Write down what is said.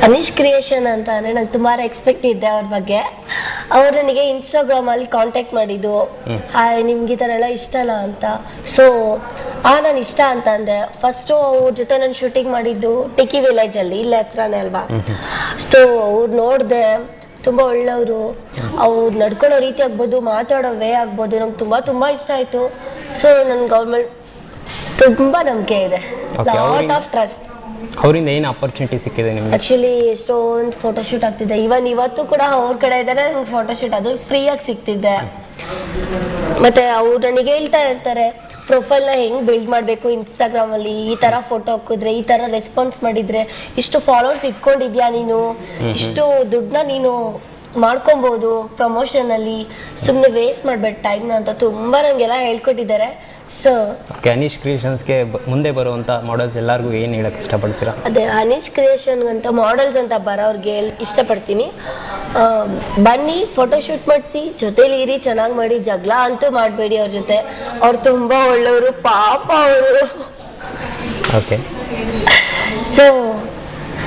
Anish creation ಅಂತ ಅಂದರೆ ನಂಗೆ ತುಂಬ ಎಕ್ಸ್ಪೆಕ್ಟ್ ಇದ್ದೆ ಅವ್ರ ಬಗ್ಗೆ. ಅವ್ರು ನನಗೆ ಇನ್ಸ್ಟಾಗ್ರಾಮಲ್ಲಿ ಕಾಂಟ್ಯಾಕ್ಟ್ ಮಾಡಿದ್ದು, ಹಾಯ್ ನಿಮ್ಗೆ ಈ ಥರ ಎಲ್ಲ ಇಷ್ಟನಾ ಅಂತ. ಸೊ ನಾನು ಇಷ್ಟ ಅಂತ ಅಂದೆ. ಫಸ್ಟು ಅವ್ರ ಜೊತೆ ನಾನು ಶೂಟಿಂಗ್ ಮಾಡಿದ್ದು ಟಿಕ್ಕಿ ವಿಲೇಜಲ್ಲಿ, ಇಲ್ಲೇ ಹತ್ರನೇ ಅಲ್ವಾ. ಸೊ ಅವ್ರು ನೋಡಿದೆ, ತುಂಬ ಒಳ್ಳೆಯವರು. ಅವ್ರು ನಡ್ಕೊಳ್ಳೋ ರೀತಿ ಆಗ್ಬೋದು, ಮಾತಾಡೋ ವೇ ಆಗ್ಬೋದು, ನಂಗೆ ತುಂಬ ಇಷ್ಟ ಆಯಿತು. ಸೊ ನನ್ಗೆ ಅವ್ರ ಮೇಲೆ ತುಂಬ ನಂಬಿಕೆ ಇದೆ, ಲಾಟ್ ಆಫ್ ಟ್ರಸ್ಟ್. ಅವರಿಂದ ಏನು ಅಪರ್ಚುನಿಟಿ ಸಿಕ್ಕಿದೆ ನಿಮ್ಗೆ? ಆ್ಯಕ್ಚುಲಿ ಎಷ್ಟೊಂದು ಫೋಟೋಶೂಟ್ ಆಗ್ತಿದೆ. ಇವತ್ತು ಕೂಡ ಅವ್ರ ಕಡೆ ಇದ್ದಾರೆ, ನಮ್ಗೆ ಫೋಟೋಶೂಟ್ ಅದು ಫ್ರೀಯಾಗಿ ಸಿಗ್ತಿದ್ದೆ. ಮತ್ತು ಅವ್ರು ನನಗೆ ಹೇಳ್ತಾ ಇರ್ತಾರೆ ಪ್ರೊಫೈಲ್ನ ಹೆಂಗೆ ಬಿಲ್ಡ್ ಮಾಡಬೇಕು ಇನ್ಸ್ಟಾಗ್ರಾಮಲ್ಲಿ, ಈ ಥರ ಫೋಟೋ ಹಾಕಿದ್ರೆ, ಈ ಥರ ರೆಸ್ಪಾನ್ಸ್ ಮಾಡಿದರೆ, ಇಷ್ಟು ಫಾಲೋವರ್ಸ್ ಇಟ್ಕೊಂಡಿದ್ಯಾ ನೀನು, ಇಷ್ಟು ದುಡ್ಡನ್ನ ನೀನು ಮಾಡ್ಕೊಬೋದು ಪ್ರಮೋಷನಲ್ಲಿ, ಸುಮ್ಮನೆ ವೇಸ್ಟ್ ಮಾಡಬೇಡ ಟೈಮ್ನ ಅಂತ ತುಂಬ ನನಗೆಲ್ಲ ಹೇಳ್ಕೊಟ್ಟಿದ್ದಾರೆ. ಸೊ ಅನೀಶ್ ಕ್ರಿಯೇಷನ್ಸ್ಗೆ ಮುಂದೆ ಬರುವಂಥ ಮಾಡೆಲ್ಸ್ ಎಲ್ಲರಿಗೂ ಏನು ಹೇಳಕ್ಕೆ ಇಷ್ಟಪಡ್ತೀರಾ? ಅದೇ ಅನೀಶ್ ಕ್ರಿಯೇಷನ್ಗಂತ ಮಾಡೆಲ್ಸ್ ಅಂತ ಬರೋರಿಗೆ ಇಷ್ಟಪಡ್ತೀನಿ, ಬನ್ನಿ ಫೋಟೋಶೂಟ್ ಮಾಡಿಸಿ, ಜೊತೇಲಿ ಇರಿ, ಚೆನ್ನಾಗಿ ಮಾಡಿ, ಜಗಳ ಅಂತೂ ಮಾಡಬೇಡಿ ಅವ್ರ ಜೊತೆ. ಅವ್ರು ತುಂಬ ಒಳ್ಳೆಯವರು, ಪಾಪ ಅವರು. ಓಕೆ. ಸೊ